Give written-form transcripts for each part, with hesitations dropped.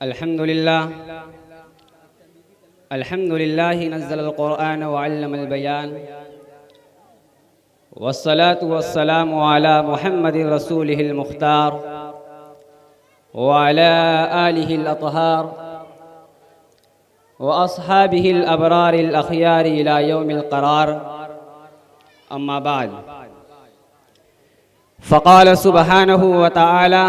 الحمد لله نزل القرآن وعلم البيان والصلاة والسلام على محمد رسوله المختار وعلى آله الأطهار وأصحابه الأبرار الأخيار إلى يوم القرار. أما بعد، فقال سبحانه وتعالى: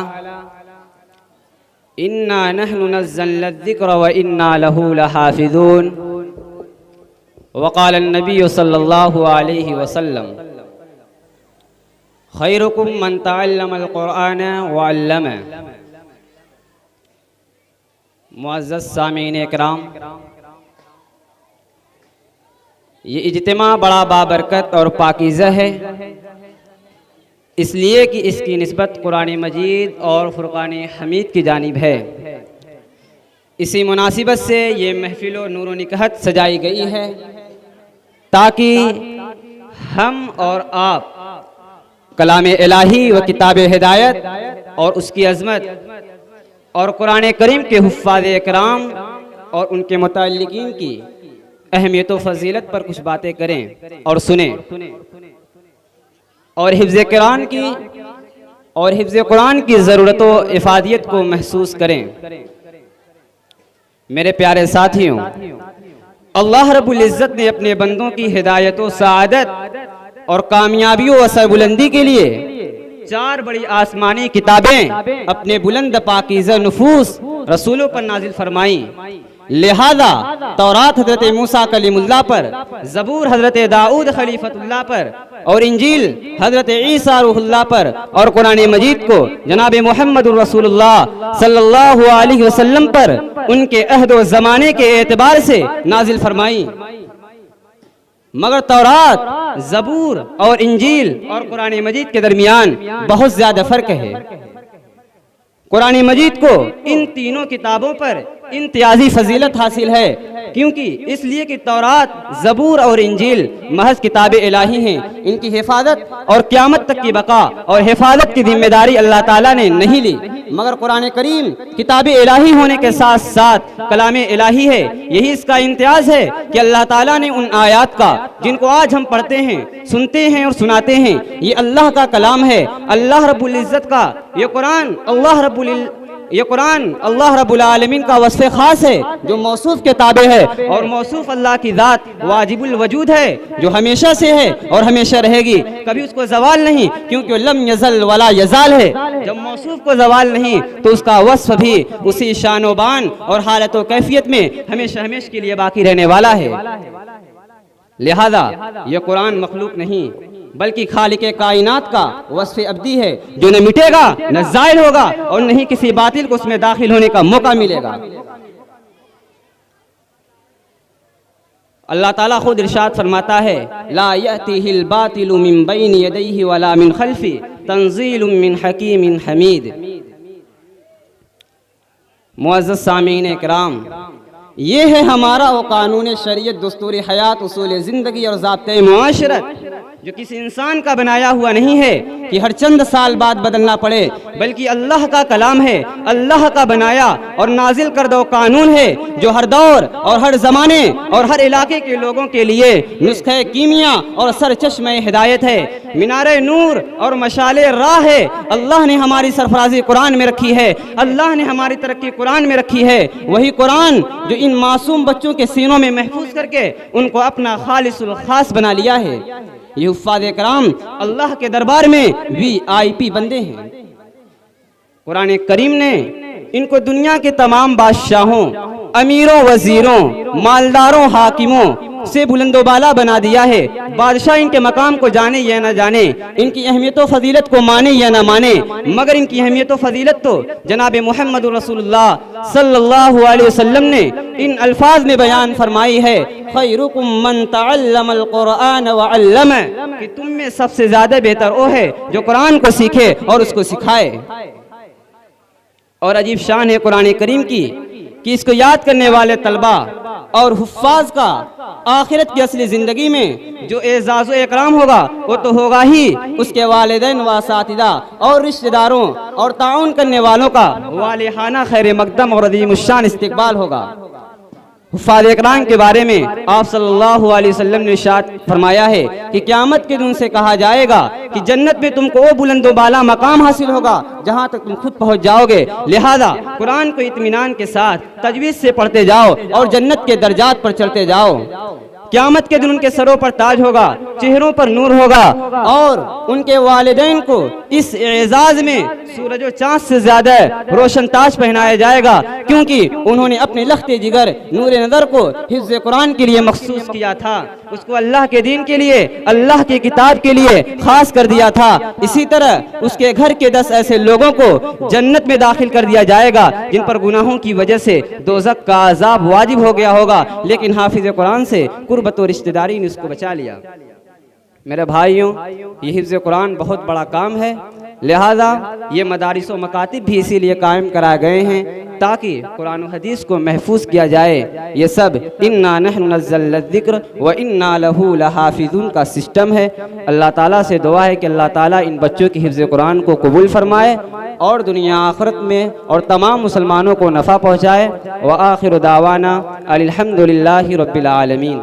إنا نحن نزلنا الذكر وإنا له لحافظون. وقال النبي صلى الله عليه وسلم: خيركم من تعلم القرآن وعلمه. معزز سامعین اکرام، یہ اجتماع بڑا بابرکت اور پاکیزہ ہے، اس لیے کہ اس کی نسبت قرآن مجید اور فرقان حمید کی جانب ہے۔ اسی مناسبت سے یہ محفل و نور و نکہت سجائی گئی ہے تاکہ ہم اور آپ کلام الہی و کتاب ہدایت اور اس کی عظمت اور قرآن کریم کے حفاظ اکرام اور ان کے متعلقین کی اہمیت و فضیلت پر کچھ باتیں کریں اور سنیں، اور حفظ قرآن کی ضرورت و افادیت کو محسوس کریں۔ میرے پیارے ساتھیوں، اللہ رب العزت نے اپنے بندوں کی ہدایت و سعادت اور کامیابیوں و سربلندی کے لیے 4 بڑی آسمانی کتابیں اپنے بلند پاکیزہ نفوس رسولوں پر نازل فرمائیں۔ لہذا تورات حضرت موسیٰ کلیم اللہ پر، زبور حضرت داؤد خلیفۃ اللہ پر، اور انجیل حضرت عیسیٰ روح اللہ پر، اور قرآن مجید کو جناب محمد رسول اللہ صلی اللہ علیہ وسلم پر ان کے عہد و زمانے کے اعتبار سے نازل فرمائیں۔ مگر تورات، زبور اور انجیل اور قرآن مجید کے درمیان بہت زیادہ فرق ہے۔ قرآن مجید کو ان تینوں کتابوں پر امتیازی فضیلت حاصل ہے، کیونکہ اس لیے کہ تورات، زبور اور انجیل محض کتاب الہی ہیں۔ ان کی حفاظت اور قیامت تک کی بقا اور حفاظت کی ذمہ داری اللہ تعالیٰ نے نہیں لی، مگر قرآن کریم کتاب الہی ہونے کے ساتھ ساتھ کلام الہی ہے۔ یہی اس کا امتیاز ہے کہ اللہ تعالیٰ نے ان آیات کا جن کو آج ہم پڑھتے ہیں، سنتے ہیں اور سناتے ہیں، یہ اللہ کا کلام ہے، اللہ رب العزت کا۔ یہ قرآن اللہ رب العالمین کا وصف خاص ہے، جو موصوف کے تابع ہے، اور موصوف اللہ کی ذات واجب الوجود ہے، جو ہمیشہ سے ہے اور ہمیشہ رہے گی، کبھی اس کو زوال نہیں، کیونکہ لم یزل ولا یزال ہے۔ جب موصوف کو زوال نہیں تو اس کا وصف بھی اسی شان و بان اور حالت و کیفیت میں ہمیشہ کے لیے باقی رہنے والا ہے۔ لہذا یہ قرآن مخلوق نہیں بلکہ خالق کائنات کا وصف ابدی ہے، جو نہ مٹے گا نہ زائل ہوگا اور نہ ہی کسی باطل کو اس میں داخل ہونے کا موقع ملے گا۔ اللہ تعالیٰ خود ارشاد فرماتا ہے: لا یأتیہ الباطل من بین یدیہ ولا من خلفہ تنزیل من حکیم حمید۔ معزز سامعین اکرام، یہ ہے ہمارا وہ قانون شریعت، دستور حیات، اصول زندگی اور ضابطۂ معاشرت، جو کسی انسان کا بنایا ہوا نہیں ہے کہ ہر چند سال بعد بدلنا پڑے، بلکہ اللہ کا کلام ہے، اللہ کا بنایا اور نازل کردہ قانون ہے، جو ہر دور اور ہر زمانے اور ہر علاقے کے لوگوں کے لیے نسخہ کیمیا اور سرچشمہ ہدایت ہے، مینار نور اور مشعل راہ ہے۔ اللہ نے ہماری سرفرازی قرآن میں رکھی ہے، اللہ نے ہماری ترقی قرآن میں رکھی ہے، وہی قرآن جو ان معصوم بچوں کے سینوں میں محفوظ کر کے ان کو اپنا خالص الخاص بنا لیا ہے۔ یہ حفاظ کرام اللہ کے دربار میں VIP بندے ہیں۔ قرآن کریم نے ان کو دنیا کے تمام بادشاہوں، امیروں، وزیروں، مالداروں، حاکموں سے بلند و بالا بنا دیا ہے۔ بادشاہ ان کے مقام کو جانے یا نہ جانے، ان کی اہمیت و فضیلت کو مانے یا نہ مانے، مگر ان کی اہمیت و فضیلت تو جناب محمد رسول اللہ صلی اللہ علیہ وسلم نے ان الفاظ میں بیان فرمائی ہے: خیرکم من تعلم القرآن وعلمہ، کہ تم میں سب سے زیادہ بہتر وہ ہے جو قرآن کو سیکھے اور اس کو سکھائے۔ اور عجیب شان ہے قرآن کریم کی کہ اس کو یاد کرنے والے طلبہ اور حفاظ کا آخرت کی اصلی زندگی میں جو اعزاز و اکرام ہوگا وہ تو ہوگا ہی اس کے والدین و اساتذہ اور رشتہ داروں اور تعاون کرنے والوں کا والہانہ خیر مقدم اور عظیم الشان استقبال ہوگا۔ حفاظ اکرام کے بارے میں آپ صلی اللہ علیہ وسلم نے ارشاد فرمایا ہے کہ قیامت کے دن سے کہا جائے گا کہ جنت میں تم کو وہ بلند و بالا مقام حاصل ہوگا جہاں تک تم خود پہنچ جاؤ گے، لہذا قرآن کو اطمینان کے ساتھ تجوید سے پڑھتے جاؤ اور جنت کے درجات پر چڑھتے جاؤ۔ قیامت کے دن ان کے سروں پر تاج ہوگا، چہروں پر نور ہوگا، اور ان کے والدین کو اس اعزاز میں سورج و چاند سے زیادہ روشن تاج پہنایا جائے گا، کیونکہ انہوں نے اپنے لخت جگر نور نظر کو حفظ قرآن کے لیے مخصوص کیا تھا، اس کو اللہ کے دین کے لیے، اللہ کی کتاب کے لیے خاص کر دیا تھا۔ اسی طرح اس کے گھر کے 10 ایسے لوگوں کو جنت میں داخل کر دیا جائے گا جن پر گناہوں کی وجہ سے دوزخ کا عذاب واجب ہو گیا ہوگا، لیکن حافظ قرآن سے قربت و رشتہ داری نے اس کو بچا لیا۔ میرے بھائیوں، یہ حفظ قرآن بہت بڑا کام ہے، لہذا یہ مدارس و مکاتب بھی اسی لیے قائم کرائے گئے ہیں تاکہ قرآن و حدیث کو محفوظ کیا جائے۔ یہ سب انا نحن نزلنا الذکر وانا لہ لحافظون کا سسٹم ہے۔ اللہ تعالیٰ سے دعا ہے کہ اللہ تعالیٰ ان بچوں کی حفظ قرآن کو قبول فرمائے اور دنیا آخرت میں اور تمام مسلمانوں کو نفع پہنچائے۔ وآخر دعوانا الحمدللہ رب العالمین۔